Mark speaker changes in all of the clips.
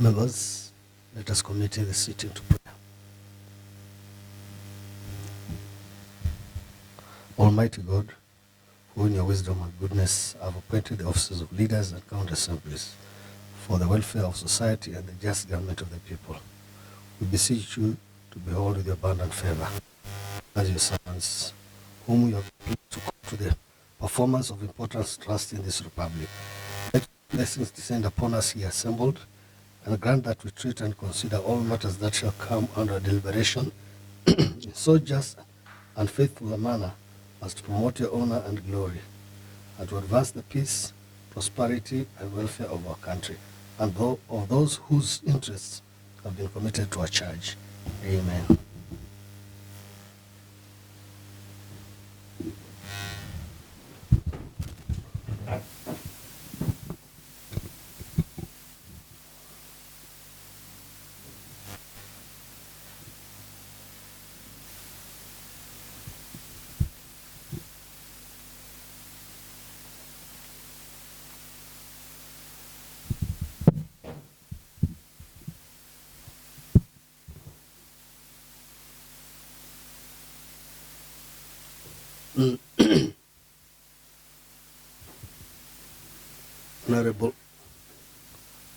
Speaker 1: Members, let us commit the sitting to prayer. Almighty God, who in your wisdom and goodness have appointed the offices of leaders and county assemblies for the welfare of society and the just government of the people, we beseech you to behold with your abundant favor as your servants, whom you have pleased to call to the performance of important trust in this republic. Let blessings descend upon us here assembled, and grant that we treat and consider all matters that shall come under deliberation in so just and faithful a manner as to promote your honor and glory, and to advance the peace, prosperity, and welfare of our country, and of those whose interests have been committed to our charge. Amen.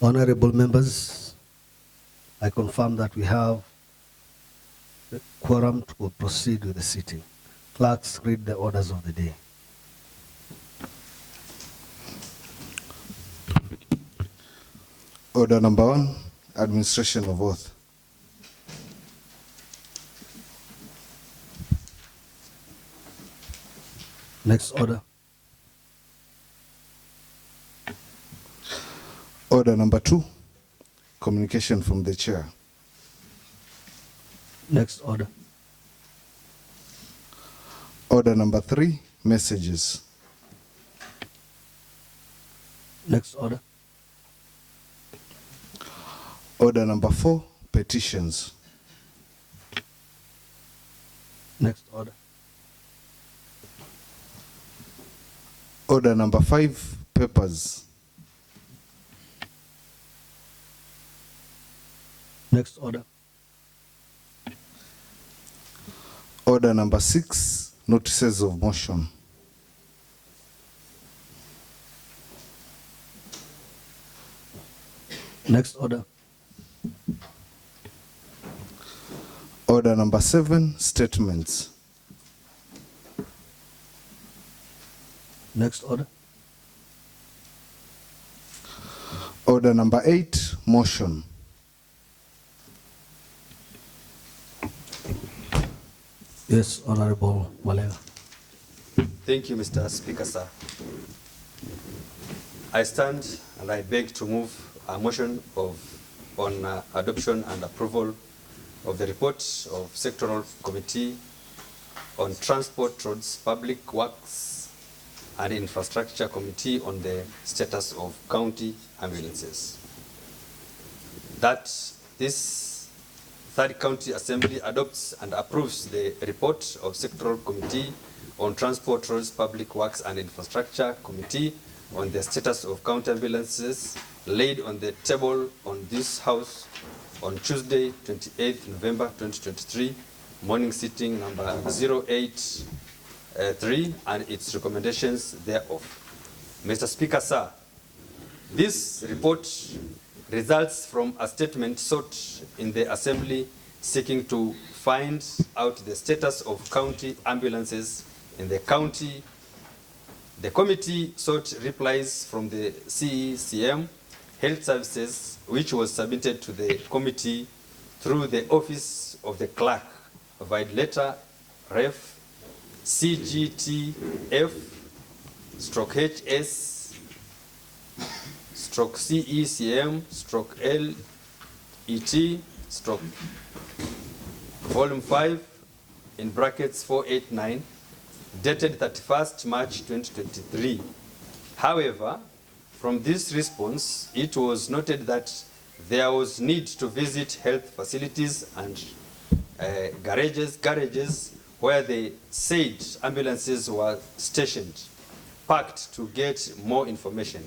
Speaker 1: Honorable members, I confirm that we have the quorum to proceed with the sitting. Clerks, read the orders of the day.
Speaker 2: Order number 1, administration of oath.
Speaker 1: Next order.
Speaker 2: Order number 2, communication from the chair.
Speaker 1: Next order.
Speaker 2: Order number 3, messages.
Speaker 1: Next order.
Speaker 2: Order number 4, petitions.
Speaker 1: Next order.
Speaker 2: Order number 5, papers.
Speaker 1: Next order.
Speaker 2: Order number 6, notices of motion.
Speaker 1: Next order.
Speaker 2: Order number 7, statements.
Speaker 1: Next order.
Speaker 2: Order number 8, motion.
Speaker 1: Yes, Honorable Malega.
Speaker 3: Thank you, Mr. Speaker, sir. I stand and I beg to move a motion on adoption and approval of the report of Sectoral Committee on Transport, Roads, Public Works and Infrastructure Committee on the status of county ambulances. That this Third County Assembly adopts and approves the report of Sectoral Committee on Transport, Roads, Public Works and Infrastructure Committee on the status of county ambulances laid on the table on this House on Tuesday, 28th November 2023, morning sitting number 083 and its recommendations thereof. Mr. Speaker, sir, this report results from a statement sought in the Assembly seeking to find out the status of county ambulances in the county. The committee sought replies from the CECM Health Services, which was submitted to the committee through the Office of the Clerk, via letter Ref CGTF/HS/LET/Volume 5 in brackets 489 dated 31st March 2023. However, from this response, it was noted that there was need to visit health facilities and garages where they said ambulances were stationed, parked to get more information.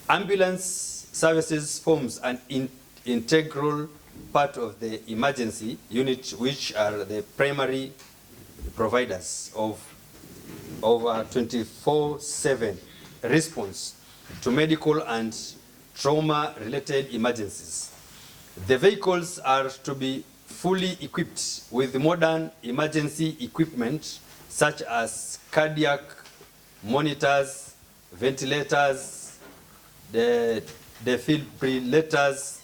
Speaker 3: Ambulance services forms an integral part of the emergency unit, which are the primary providers of 24/7 response to medical and trauma-related emergencies. The vehicles are to be fully equipped with modern emergency equipment such as cardiac monitors, ventilators, the defibrillators,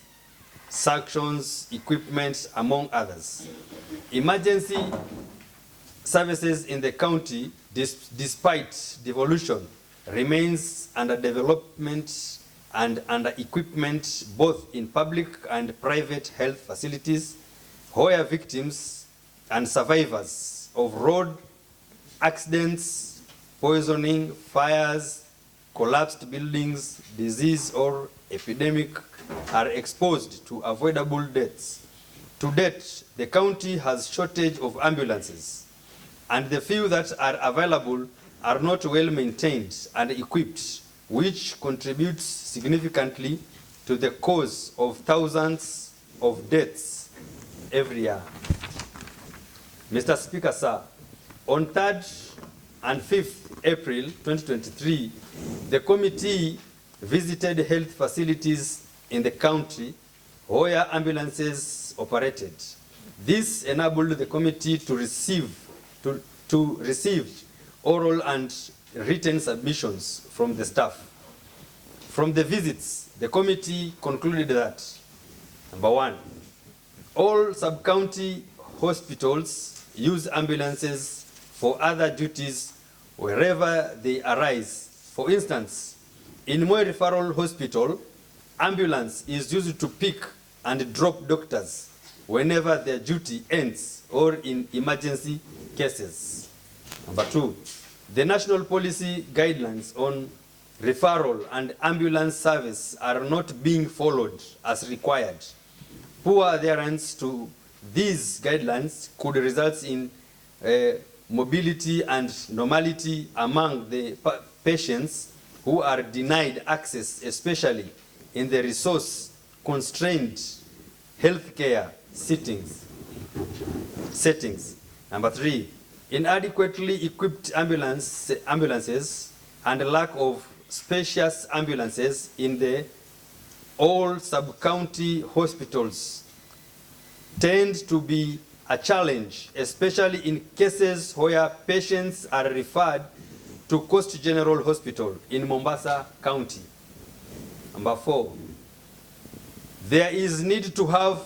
Speaker 3: suctions equipment, among others. Emergency services in the county, despite devolution, remains under development and under equipment both in public and private health facilities, where victims and survivors of road accidents, poisoning, fires, collapsed buildings, disease or epidemic are exposed to avoidable deaths. To date, the county has shortage of ambulances, and the few that are available are not well maintained and equipped, which contributes significantly to the cause of thousands of deaths every year. Mr. Speaker, sir, on 3rd and 5th April 2023, the committee visited health facilities in the country where ambulances operated. This enabled the committee to receive oral and written submissions from the staff. From the visits, the committee concluded that, number one, all sub-county hospitals use ambulances for other duties wherever they arise. For instance, in Moi Referral Hospital, ambulance is used to pick and drop doctors whenever their duty ends or in emergency cases. Number two, the national policy guidelines on referral and ambulance service are not being followed as required. Poor adherence to these guidelines could result in mobility and normality among the patients who are denied access, especially in the resource-constrained healthcare settings. Number three, inadequately equipped ambulances and lack of spacious ambulances in the all sub-county hospitals tend to be a challenge, especially in cases where patients are referred to Coast General Hospital in Mombasa County. Number four, there is need to have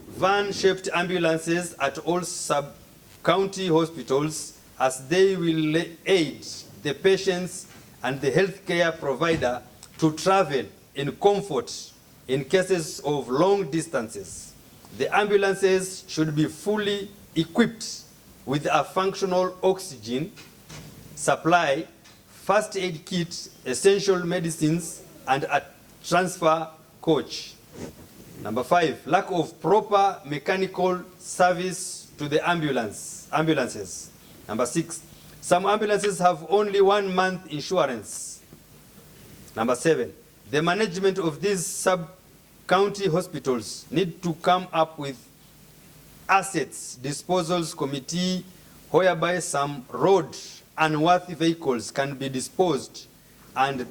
Speaker 3: van-shaped ambulances at all sub-county hospitals, as they will aid the patients and the healthcare provider to travel in comfort in cases of long distances. The ambulances should be fully equipped with a functional oxygen supply, first aid kit, essential medicines, and a transfer coach. Number five, lack of proper mechanical service to the ambulances. Number six, some ambulances have only 1 month insurance. Number seven, the management of these sub-county hospitals need to come up with assets disposals committee whereby some road unworthy vehicles can be disposed and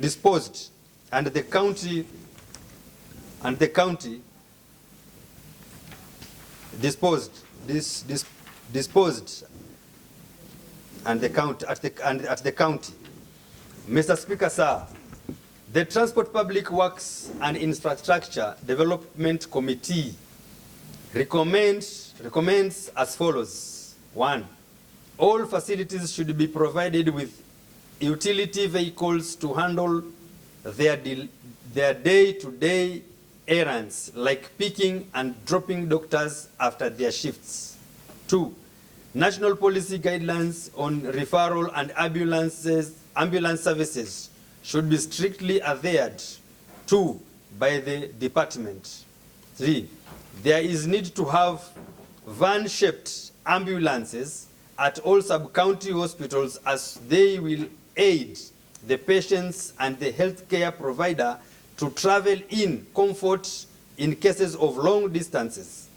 Speaker 3: disposed and the county disposed and the county at the county. Mr. Speaker, sir, the Transport Public Works and Infrastructure Development Committee recommends as follows. 1. All facilities should be provided with utility vehicles to handle their day-to-day errands, like picking and dropping doctors after their shifts. 2. National policy guidelines on referral and ambulance services should be strictly adhered to by the department. 3. There is need to have van-shaped ambulances at all sub-county hospitals, as they will aid the patients and the healthcare provider to travel in comfort in cases of long distances.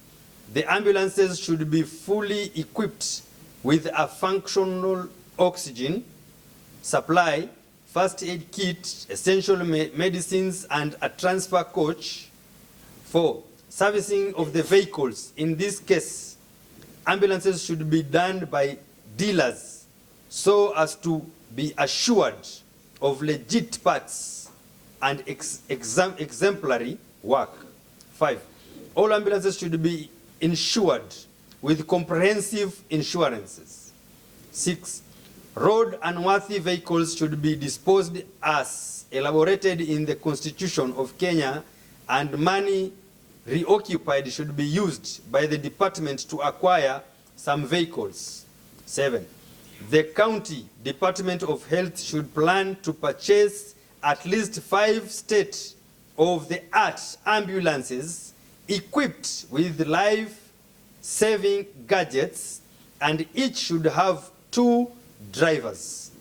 Speaker 3: The ambulances should be fully equipped with a functional oxygen supply, first aid kit, essential medicines, and a transfer coach. 4. Servicing of the vehicles. In this case, ambulances should be done by dealers so as to be assured of legit parts and exemplary work. 5. All ambulances should be insured with comprehensive insurances. 6. Road unworthy vehicles should be disposed as elaborated in the Constitution of Kenya, and money reoccupied should be used by the department to acquire some vehicles. 7. The County Department of Health should plan to purchase at least 5 state-of-the-art ambulances equipped with life-saving gadgets, and each should have 2 drivers.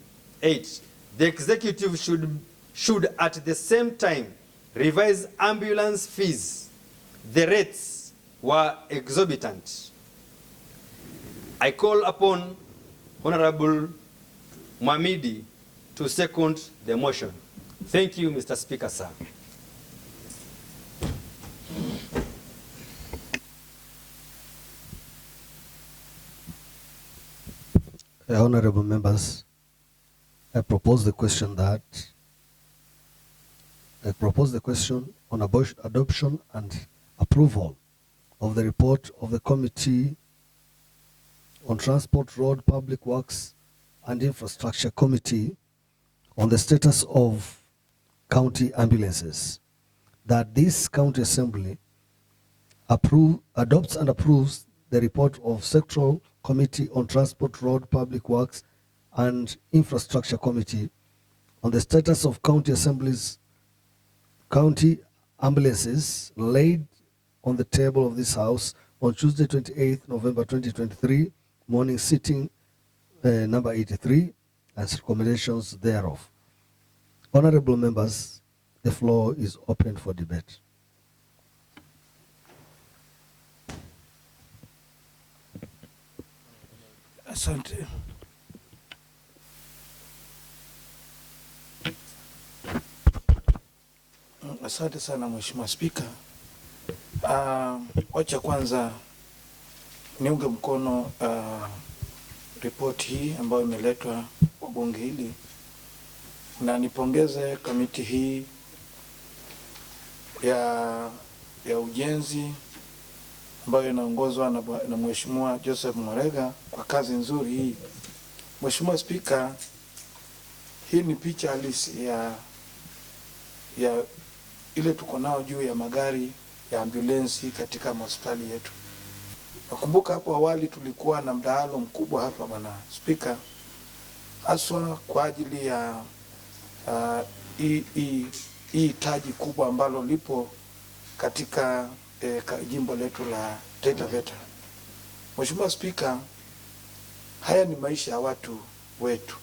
Speaker 3: 8. The executive should at the same time revise ambulance fees. The rates were exorbitant. I call upon Honorable Mwamidi to second the motion. Thank you, Mr. Speaker, sir.
Speaker 1: Honorable members, I propose the question on adoption and approval of the report of the Committee on Transport, Road, Public Works and Infrastructure Committee on the status of county ambulances, that this County Assembly adopts and approves the report of Sectoral Committee on Transport, Road, Public Works and Infrastructure Committee on the status of county ambulances laid on the table of this House on Tuesday, 28th November 2023, morning sitting number 83, and recommendations thereof. Honorable members, the floor is open for debate.
Speaker 4: Asante. Asante sana Mheshimiwa Spika. Wacha kwanza niunge mkono ripoti hii ambayo imeletwa kwa bunge hili, na nipongeze kamiti hii ya ujenzi ambayo inaongozwa na Mheshimiwa Joseph Mwarega kwa kazi nzuri hii. Mheshimiwa Spika, hii ni picha halisi ya ile tuko nao juu ya magari ya ambulensi katika hospitali yetu. Nakumbuka hapo awali tulikuwa na mdahalo mkubwa hapa Bwana Spika, haswa kwa ajili ya hii taji kubwa ambalo lipo katika jimbo letu la Taita Taveta. Mheshimiwa Spika, haya ni maisha ya watu wetu.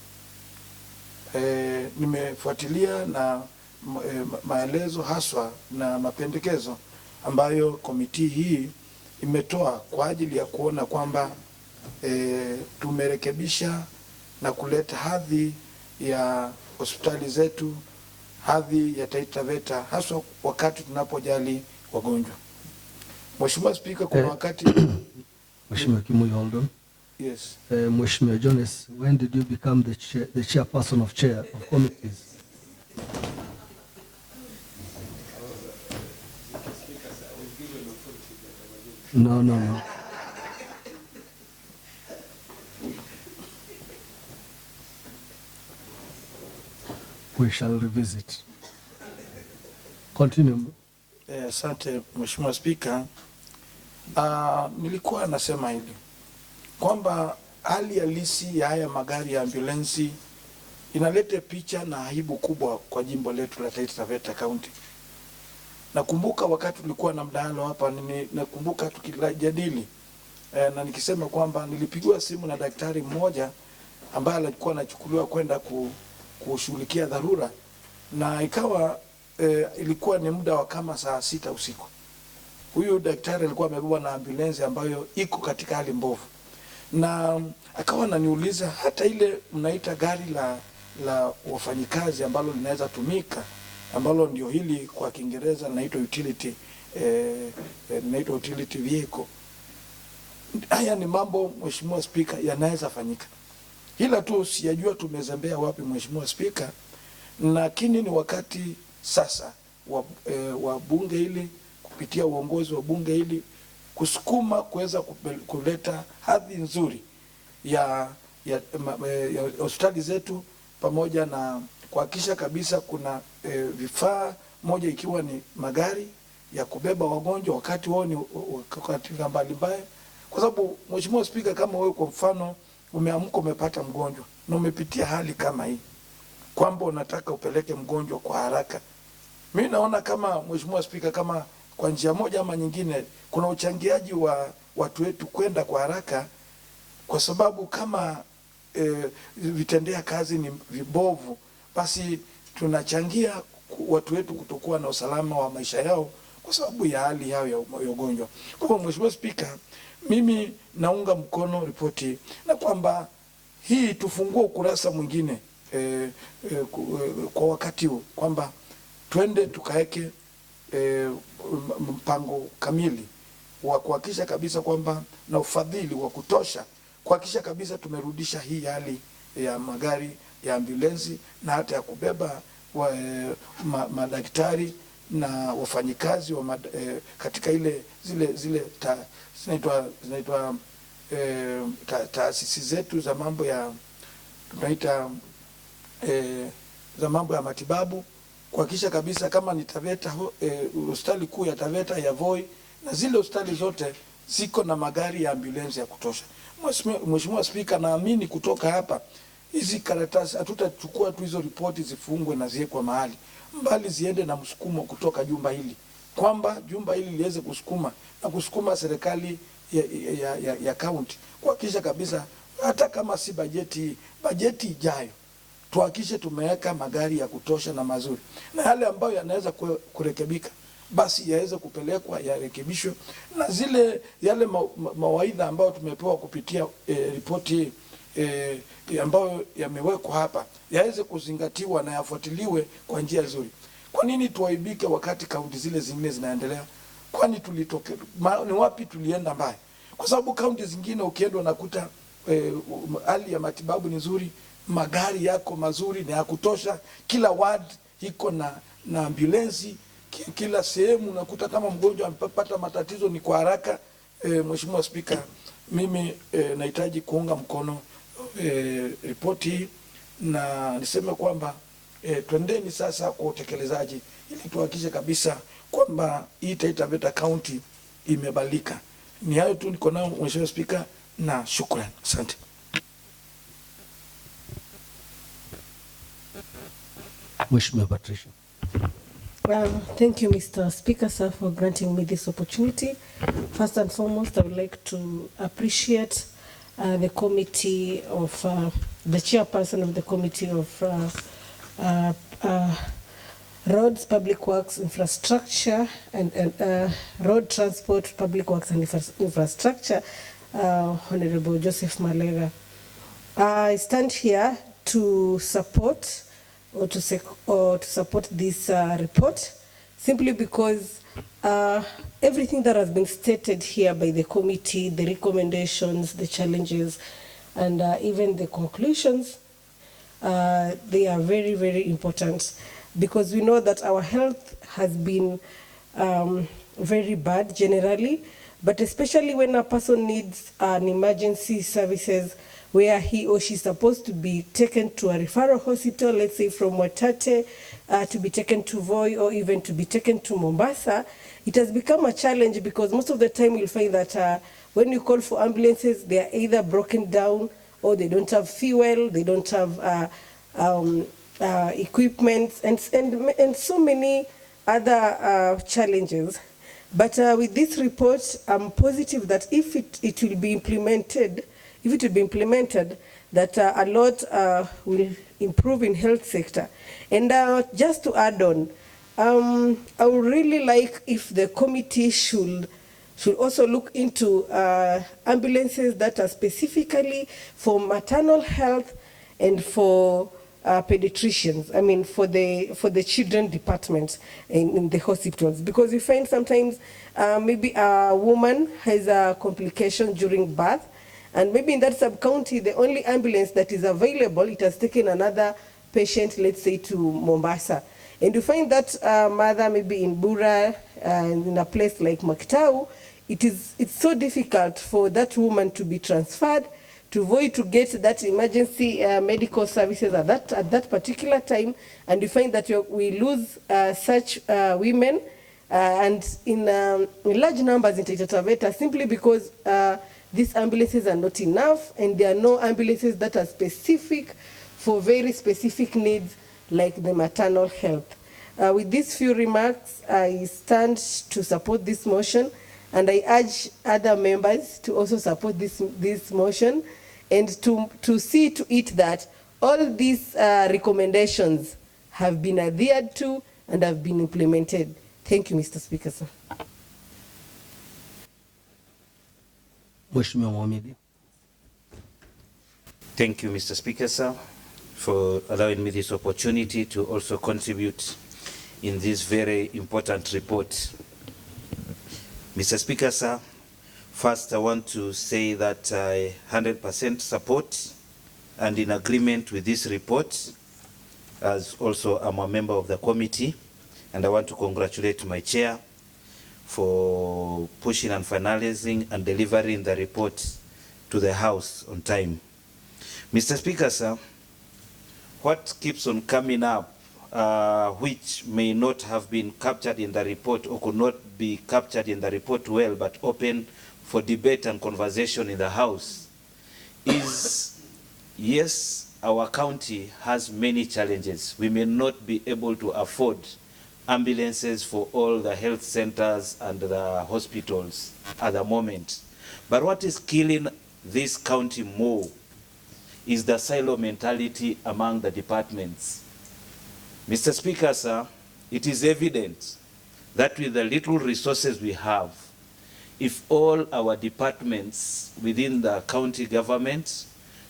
Speaker 4: Nimefuatilia na maelezo haswa na mapendekezo ambayo komiti hii imetoa kwa ajili ya kuona kwamba tumerekebisha na kuleta hadhi ya hospitali zetu, hadhi ya Taita Taveta, haswa wakati tunapojali wagonjwa. Mheshimiwa Spika, kuna wakati
Speaker 1: Mheshimiwa Kimuyondo.
Speaker 4: Yes.
Speaker 1: Mheshimiwa Jones, when did you become the chairperson of committees? No. We shall revisit. Continue.
Speaker 4: Asante Mheshimiwa Spika. Nilikuwa nasema hivi kwamba hali halisi ya haya magari ya ambulensi inaleta picha na aibu kubwa kwa jimbo letu la Taita Taveta County. Nakumbuka wakati tulikuwa na mdahalo hapa, nakumbuka tukijadili na nikisema kwamba nilipigiwa simu na daktari mmoja ambaye alikuwa anachukuliwa kwenda kushughulikia dharura, na ikawa ilikuwa ni muda wa kama saa 6 usiku. Huyu daktari alikuwa amebeba na ambulance ambayo iko katika hali mbovu, na akawa ananiuliza hata ile mnaita gari la wafanyikazi ambalo linaweza tumika, ambalo ndio hili kwa Kiingereza linaitwa utility vehicle. Haya ni mambo Mheshimiwa Spika yanaweza fanyika, ila tu sijajua tumezembea wapi Mheshimiwa Spika, lakini ni wakati sasa wa bunge hili kupitia uongozi wa bunge hili kusukuma kuweza kuleta hadhi nzuri ya hospitali zetu, pamoja na kuhakikisha kabisa kuna vifaa, moja ikiwa ni magari ya kubeba wagonjwa wakati wao ni katika mbalimbali. Kwa sababu Mheshimiwa Spika, kama wewe kwa mfano umeamka umepata mgonjwa na umepitia hali kama hii kwamba unataka upeleke mgonjwa kwa haraka, mimi naona kama Mheshimiwa Spika, kama kwa njia moja ama nyingine kuna uchangiaji wa watu wetu kwenda kwa haraka, kwa sababu kama vitendea kazi ni vibovu, basi tunachangia watu wetu kutokuwa na usalama wa maisha yao kwa sababu ya hali yao ya ugonjwa. Kwa hivyo Mheshimiwa Spika, mimi naunga mkono ripoti na kwamba hii tufungue ukurasa mwingine kwa wakati huu, kwamba twende tukaeke mpango kamili wa kuhakikisha kabisa kwamba na ufadhili wa kutosha kuhakikisha kabisa tumerudisha hii hali ya magari ya ambulensi na hata ya kubeba madaktari na wafanyikazi wa katika zile zinaitwa taasisi zetu za mambo ya tunaita za mambo ya matibabu, kuhakikisha kabisa kama ni Taveta, hospitali kuu ya Taveta ya Voi na zile hospitali zote ziko na magari ya ambulance ya kutosha. Mheshimiwa Spika, naamini kutoka hapa hizi karatasi hatutachukua tu hizo ripoti zifungwe na ziwekwe mahali mbali, ziende na msukumo kutoka jumba hili, kwamba jumba hili liweze kusukuma serikali ya kaunti kuhakikisha kabisa hata kama si bajeti ijayo tuhakikishe tumeweka magari ya kutosha na mazuri, na yale ambayo yanaweza kurekebika basi yaweze kupelekwa yarekebishwe, na yale mawaidha ambayo tumepewa kupitia ripoti ambayo yamewekwa hapa yaweze kuzingatiwa na yafuatiliwe kwa njia nzuri. Kwa nini tuaibike wakati kaunti zile zingine zinaendelea? Kwani ni wapi tulienda mbaya? Kwa sababu kaunti zingine ukienda unakuta hali ya matibabu ni nzuri, magari yako mazuri na ya kutosha, kila ward iko na ambulance, kila sehemu unakuta kama mgonjwa amepata matatizo ni kwa haraka. Mheshimiwa Spika, mimi nahitaji kuunga mkono ripoti hii, na niseme kwamba twendeni sasa kwa utekelezaji ili tuhakikishe kabisa kwamba hii Taita Taveta County imebalika. Ni hayo tu niko nao Mheshimiwa Spika, na shukrani. Asante.
Speaker 1: Mheshimiwa Patricia.
Speaker 5: Thank you, Mr. Speaker, sir, for granting me this opportunity. First and foremost, I would like to appreciate the committee of, the chairperson of the Committee of Roads, Public Works, Infrastructure, and Road Transport, Public Works and Infrastructure, Honorable Joseph Malega. I stand here to support this report, simply because everything that has been stated here by the committee, the recommendations, the challenges, and even the conclusions, they are very, very important, because we know that our health has been very bad generally, but especially when a person needs an emergency services where he or she is supposed to be taken to a referral hospital, let's say from Watate, to be taken to Voi, or even to be taken to Mombasa, it has become a challenge, because most of the time you'll find that when you call for ambulances, they are either broken down, or they don't have fuel, they don't have equipment, and so many other challenges. But with this report, I'm positive that if it will be implemented, that a lot will improve in health sector. And just to add on, I would really like if the committee should also look into ambulances that are specifically for maternal health and for pediatricians. I mean, for the children department in the hospitals, because we find sometimes maybe a woman has a complication during birth, and maybe in that sub-county, the only ambulance that is available, it has taken another patient, let's say, to Mombasa. And you find that mother maybe in Bura, in a place like Maktau, it's so difficult for that woman to be transferred to Voi to get that emergency medical services at that particular time. And you find that we lose such women and in large numbers in Taita Taveta, simply because these ambulances are not enough, and there are no ambulances that are specific for very specific needs like the maternal health. With these few remarks, I stand to support this motion, and I urge other members to also support this motion, and to see to it that all these recommendations have been adhered to and have been implemented. Thank you, Mr. Speaker, sir.
Speaker 1: Mheshimiwa Mohamedi.
Speaker 6: Thank you, Mr. Speaker, sir, for allowing me this opportunity to also contribute in this very important report. Mr. Speaker, sir, first I want to say that I 100% support and in agreement with this report, as also I'm a member of the committee, and I want to congratulate my chair for pushing and finalizing and delivering the report to the House on time. Mr. Speaker, sir, what keeps on coming up, which may not have been captured in the report or could not be captured in the report well, but open for debate and conversation in the House, is, yes, our county has many challenges. We may not be able to afford ambulances for all the health centers and the hospitals at the moment. But what is killing this county more is the silo mentality among the departments. Mr. Speaker, sir, it is evident that with the little resources we have, if all our departments within the county government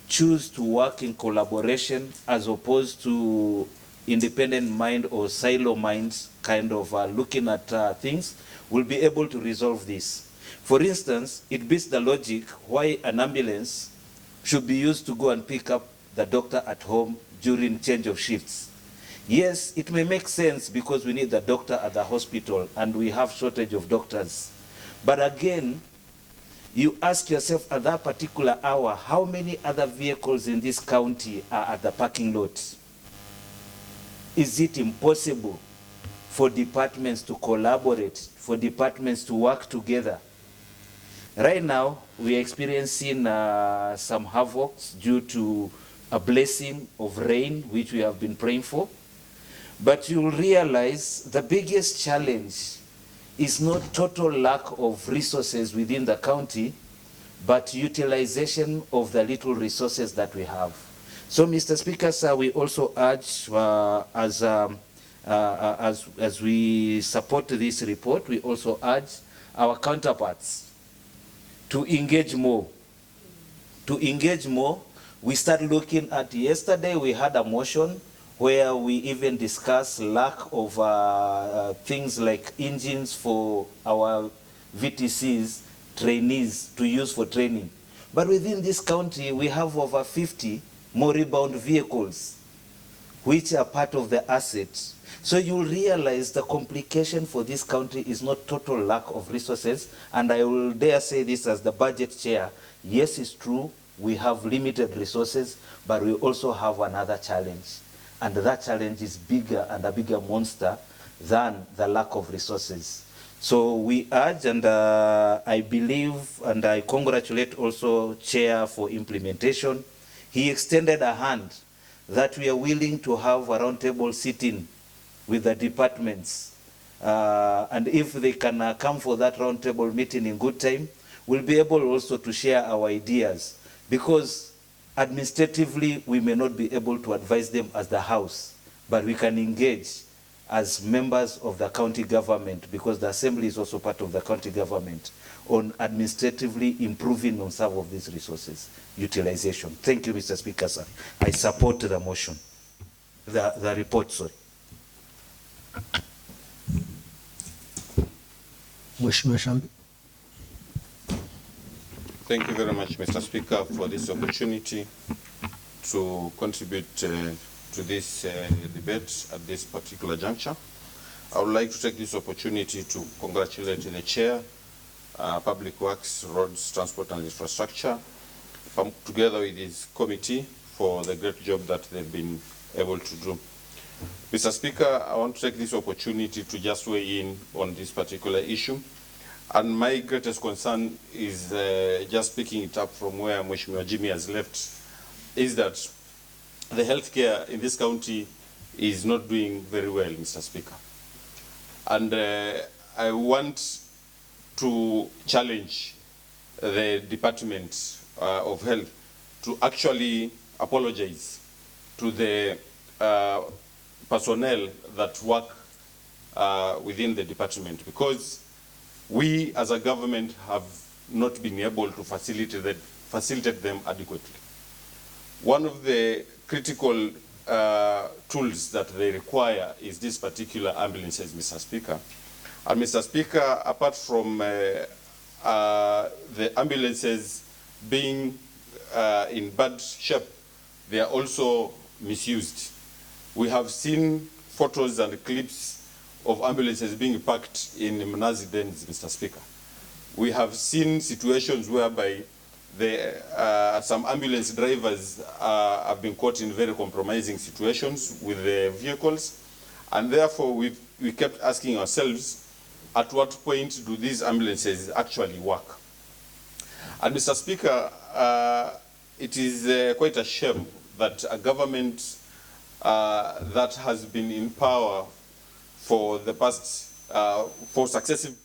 Speaker 6: choose to work in collaboration as opposed to independent mind or silo minds kind of looking at things, we'll be able to resolve this. For instance, it beats the logic why an ambulance should be used to go and pick up the doctor at home during change of shifts. Yes, it may make sense because we need the doctor at the hospital and we have shortage of doctors. But again, you ask yourself at that particular hour, how many other vehicles in this county are at the parking lot? Is it impossible for departments to collaborate, for departments to work together? Right now, we are experiencing some havocs due to a blessing of rain, which we have been praying for. But you'll realize the biggest challenge is not total lack of resources within the county, but utilization of the little resources that we have. So, Mr. Speaker, sir, we also urge, as we support this report, we also urge our counterparts to engage more. To engage more, we start looking at, yesterday we had a motion where we even discussed lack of things like engines for our VTCs, trainees to use for training. But within this county, we have over 50 moribund vehicles, which are part of the assets. So you'll realize the complication for this county is not total lack of resources. And I will dare say this as the budget chair. Yes, it's true, we have limited resources, but we also have another challenge. And that challenge is bigger and a bigger monster than the lack of resources. So we urge, and I believe, and I congratulate also Chair for implementation. He extended a hand that we are willing to have a roundtable sitting with the departments. And if they can come for that roundtable meeting in good time, we'll be able also to share our ideas. Because administratively, we may not be able to advise them as the House, but we can engage as members of the county government, because the assembly is also part of the county government, on administratively improving on some of these resources utilization. Thank you, Mr. Speaker, sir. I support the motion, the report, sorry.
Speaker 1: Mheshimiwa Shambi.
Speaker 7: Thank you very much, Mr. Speaker, for this opportunity to contribute to this debate at this particular juncture. I would like to take this opportunity to congratulate the Chair, Public Works, Roads, Transport and Infrastructure, together with his committee, for the great job that they've been able to do. Mr. Speaker, I want to take this opportunity to just weigh in on this particular issue. And my greatest concern is, just picking it up from where Mheshimiwa Jimmy has left, is that the healthcare in this county is not doing very well, Mr. Speaker. And I want to challenge the Department of Health to actually apologize to the personnel that work within the department, because we as a government have not been able to facilitate them adequately. One of the critical tools that they require is this particular ambulances, Mr. Speaker. And Mr. Speaker, apart from the ambulances being in bad shape, they are also misused. We have seen photos and clips of ambulances being parked in Mnazi dens, Mr. Speaker. We have seen situations whereby some ambulance drivers have been caught in very compromising situations with the vehicles, and therefore we kept asking ourselves, at what point do these ambulances actually work? And Mr. Speaker, it is quite a shame that a government that has been in power for the past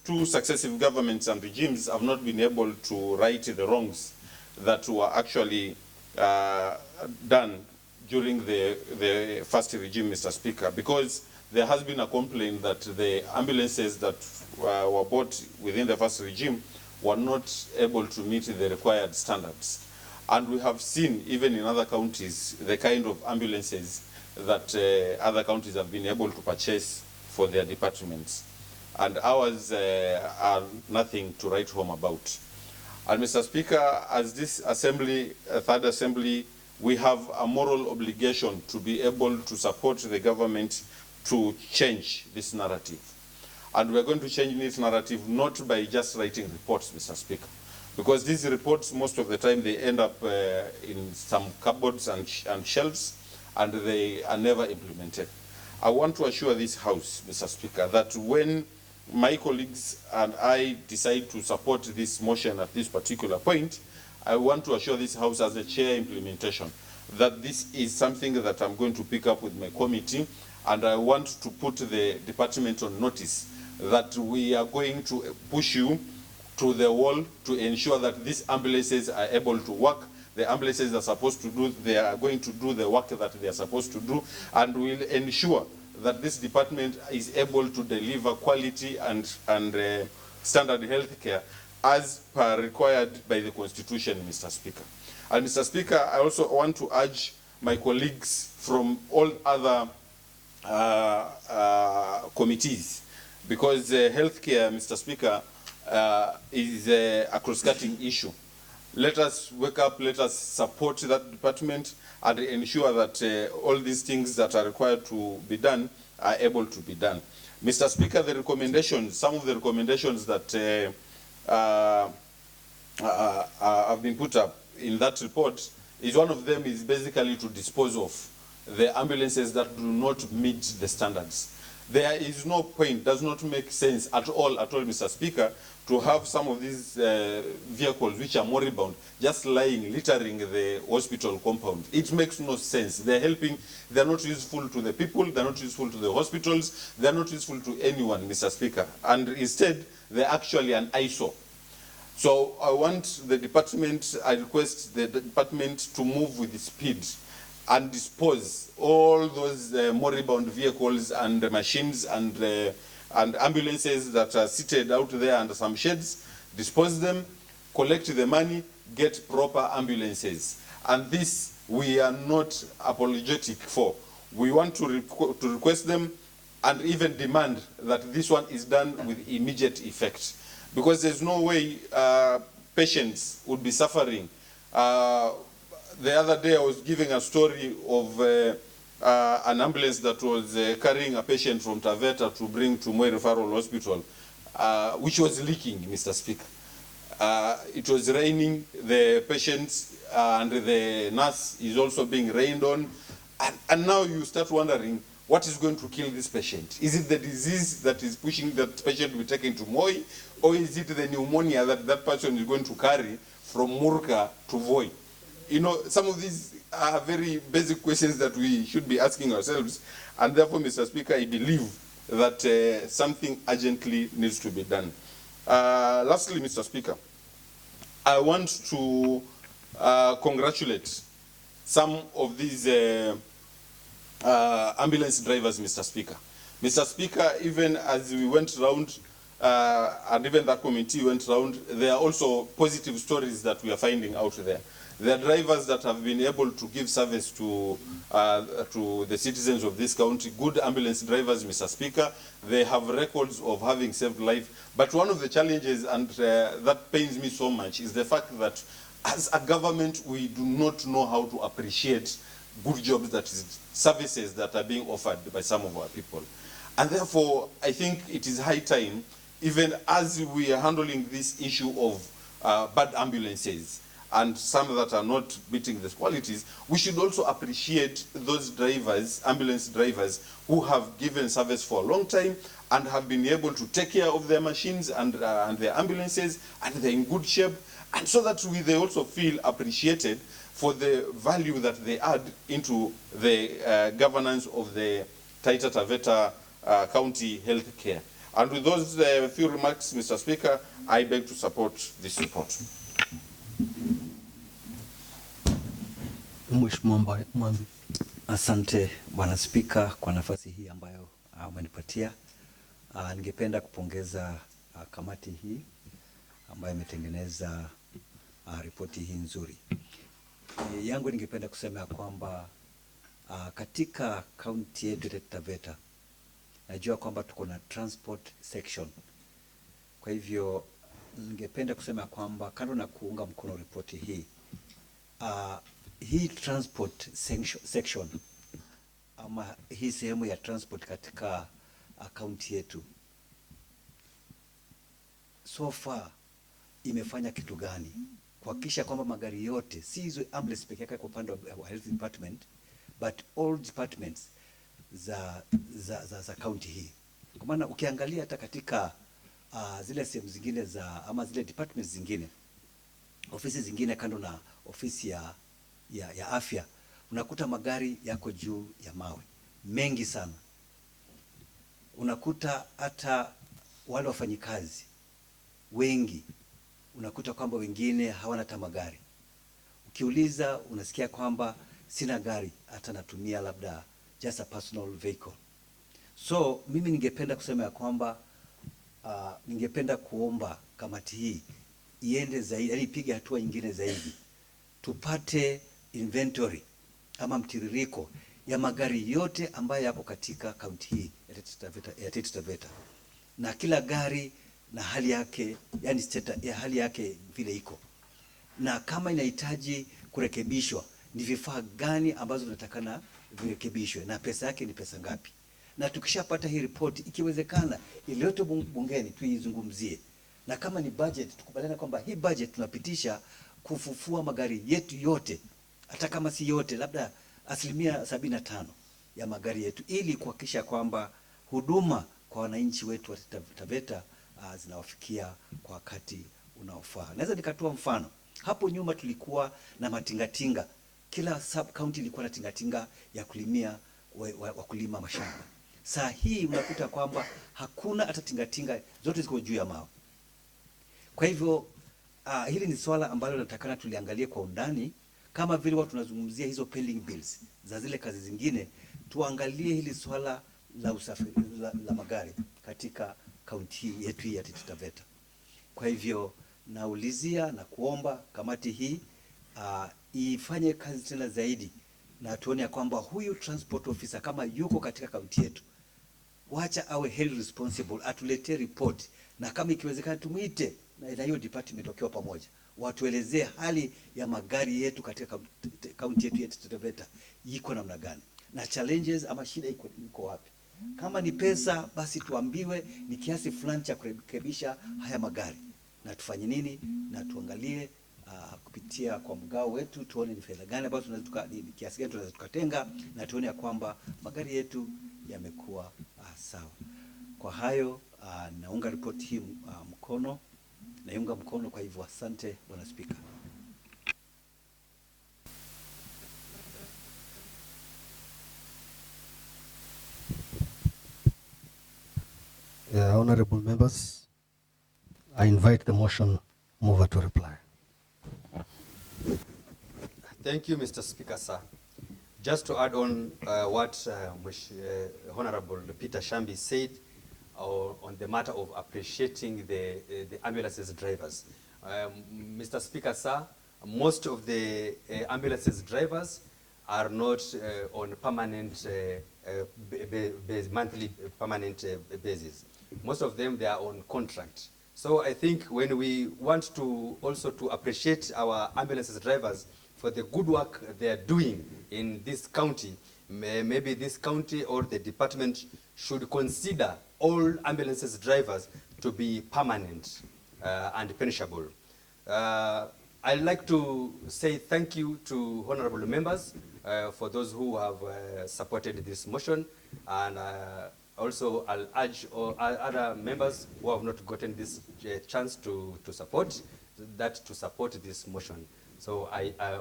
Speaker 7: two successive governments and regimes have not been able to right the wrongs that were actually done during the first regime, Mr. Speaker, because there has been a complaint that the ambulances that were bought within the first regime were not able to meet the required standards. And we have seen, even in other counties, the kind of ambulances that other counties have been able to purchase for their departments. And ours are nothing to write home about. And Mr. Speaker, as this assembly, third assembly, we have a moral obligation to be able to support the government to change this narrative. And we're going to change this narrative not by just writing reports, Mr. Speaker, because these reports, most of the time, they end up in some cupboards and shelves, and they are never implemented. I want to assure this House, Mr. Speaker, that when my colleagues and I decide to support this motion at this particular point, I want to assure this House as a chair implementation that this is something that I'm going to pick up with my committee, and I want to put the department on notice that we are going to push you to the wall to ensure that these ambulances are able to work. The ambulances are supposed to do, they are going to do the work that they are supposed to do, and will ensure that this department is able to deliver quality and standard health care as per required by the Constitution, Mr. Speaker. And Mr. Speaker, I also want to urge my colleagues from all other committees, because healthcare, Mr. Speaker, is a cross-cutting issue. Let us wake up, let us support that department and ensure that all these things that are required to be done are able to be done. Mr. Speaker, the recommendations, some of the recommendations that have been put up in that report, is one of them is basically to dispose of the ambulances that do not meet the standards. There is no point, does not make sense at all, Mr. Speaker, to have some of these vehicles which are moribund just lying, littering the hospital compound. It makes no sense. They're not useful to the people, they're not useful to the hospitals, they're not useful to anyone, Mr. Speaker. And instead, they're actually an eyesore. So I want the department, I request the department to move with speed and dispose all those moribund vehicles and machines and ambulances that are seated out there under some sheds, dispose them, collect the money, get proper ambulances. And this we are not apologetic for. We want to request them and even demand that this one is done with immediate effect. Because there's no way patients would be suffering. The other day I was giving a story of an ambulance that was carrying a patient from Taveta to bring to Moi Referral Hospital, which was leaking, Mr. Speaker. It was raining, the patient and the nurse is also being rained on. And now you start wondering, what is going to kill this patient? Is it the disease that is pushing that patient to be taken to Moi, or is it the pneumonia that that person is going to carry from Murka to Voi? You know, some of these are very basic questions that we should be asking ourselves, and therefore, Mr. Speaker, I believe that something urgently needs to be done. Lastly, Mr. Speaker, I want to congratulate some of these ambulance drivers, Mr. Speaker. Mr. Speaker, even as we went round, and even that committee went round, there are also positive stories that we are finding out there. There are drivers that have been able to give service to the citizens of this county, good ambulance drivers, Mr. Speaker. They have records of having saved life. But one of the challenges, and that pains me so much, is the fact that as a government, we do not know how to appreciate good jobs, that is, services that are being offered by some of our people. And therefore, I think it is high time, even as we are handling this issue of bad ambulances, and some that are not meeting the qualities, we should also appreciate those drivers, ambulance drivers, who have given service for a long time and have been able to take care of their machines and their ambulances, and they're in good shape, and so that they also feel appreciated for the value that they add into the governance of the Taita Taveta County health care. And with those few remarks, Mr. Speaker, I beg to support this report.
Speaker 8: Mheshimiwa Mwambi. Asante Bwana Spika kwa nafasi hii ambayo umenipatia. Ningependa kupongeza kamati hii ambayo imetengeneza ripoti hii nzuri. Yangu ningependa kusema ya kwamba katika kaunti yetu ya Taveta najua kwamba tuko na transport section. Kwa hivyo ningependa kusema kwamba kando na kuunga mkono ripoti hii, hii transport section ama hii sehemu ya transport katika kaunti yetu so far imefanya kitu gani kuhakikisha kwamba magari yote, si hizo ambulance pekee yake kwa upande wa health department, but all departments za county hii. Kwa maana ukiangalia hata katika zile sehemu zingine ama zile departments zingine, ofisi zingine kando na ofisi ya afya, unakuta magari yako juu ya mawe mengi sana. Unakuta hata wale wafanyikazi wengi, unakuta kwamba wengine hawana hata magari. Ukiuliza unasikia kwamba sina gari, hata natumia labda just a personal vehicle. So mimi ningependa kusema ya kwamba ningependa kuomba kamati hii iende zaidi, yani ipige hatua nyingine zaidi, tupate inventory ama mtiririko ya magari yote ambayo yako katika kaunti hii ya Taita Taveta, na kila gari na hali yake, yani ya hali yake vile iko, na kama inahitaji kurekebishwa ni vifaa gani ambazo tunatakana virekebishwe na pesa yake ni pesa ngapi. Na tukishapata hii report, ikiwezekana iliyote bungeni tuizungumzie, na kama ni budget tukubaliana kwamba hii budget tunapitisha kufufua magari yetu yote, hata kama si yote, labda 75% ya magari yetu, ili kuhakikisha kwamba huduma kwa wananchi wetu wa Taveta zinawafikia kwa wakati unaofaa. Naweza nikatoa mfano. Hapo nyuma tulikuwa na matingatinga. Kila sub county ilikuwa na tingatinga ya kulimia wakulima mashamba. Saa hii unakuta kwamba hakuna hata tingatinga, zote ziko juu ya mawe. Kwa hivyo hili ni swala ambalo natakana tuliangalie kwa undani kama vile watu tunazungumzia hizo pending bills za zile kazi zingine, tuangalie hili swala la usafiri la magari katika kaunti yetu ya Taita Taveta. Kwa hivyo naulizia na kuomba kamati hii ifanye kazi tena zaidi, na tuone ya kwamba huyu transport officer kama yuko katika kaunti yetu, wacha awe held responsible, atuletee report, na kama ikiwezekana tumuite na hiyo department wakiwa pamoja, watuelezee hali ya magari yetu katika kaunti yetu ya Taita Taveta iko namna gani, na challenges ama shida iko wapi. Kama ni pesa, basi tuambiwe ni kiasi fulani cha kurekebisha haya magari, na tufanye nini, na tuangalie kupitia kwa mgao wetu, tuone ni fedha gani ambazo tunaweza kiasi gani tunaweza tukatenga, na tuone ya kwamba magari yetu yamekuwa sawa. Kwa hayo naunga ripoti hii mkono, naiunga mkono. Kwa hivyo asante Bwana Spika.
Speaker 1: Honorable members, I invite the motion mover to reply.
Speaker 3: Thank you, Mr. Speaker, sir. Just to add on what Honorable Peter Shambi said on the matter of appreciating the ambulances drivers. Mr. Speaker, sir, most of the ambulances drivers are not on permanent, monthly permanent basis. Most of them, they are on contract. So I think when we want to also to appreciate our ambulances drivers for the good work they are doing in this county, maybe this county or the department should consider all ambulances drivers to be permanent and pensionable. I'd like to say thank you to honorable members for those who have supported this motion, and also I'll urge other members who have not gotten this chance to support this motion. So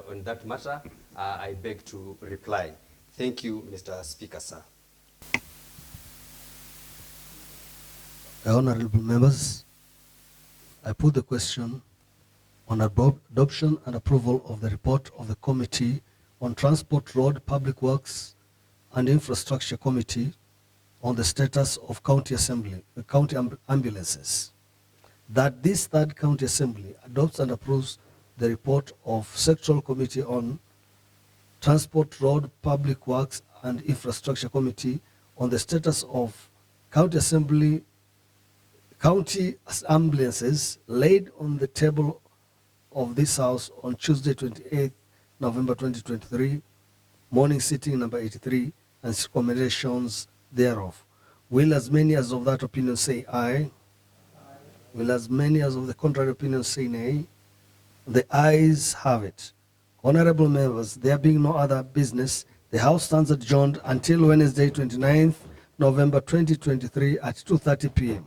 Speaker 3: on that matter, I beg to reply. Thank you, Mr. Speaker, sir.
Speaker 1: Honorable members, I put the question on adoption and approval of the report of the Committee on Transport, Road, Public Works and Infrastructure Committee on the status of county ambulances, that this third county assembly adopts and approves the report of Sectoral Committee on Transport, Road, Public Works and Infrastructure Committee on the status of county ambulances laid on the table of this House on Tuesday, 28th November 2023, morning sitting number 83, and recommendations thereof. Will as many as of that opinion say aye? Will as many as of the contrary opinion say nay? The ayes have it. Honorable members, there being no other business, the House stands adjourned until Wednesday, 29th November 2023 at 2:30 p.m.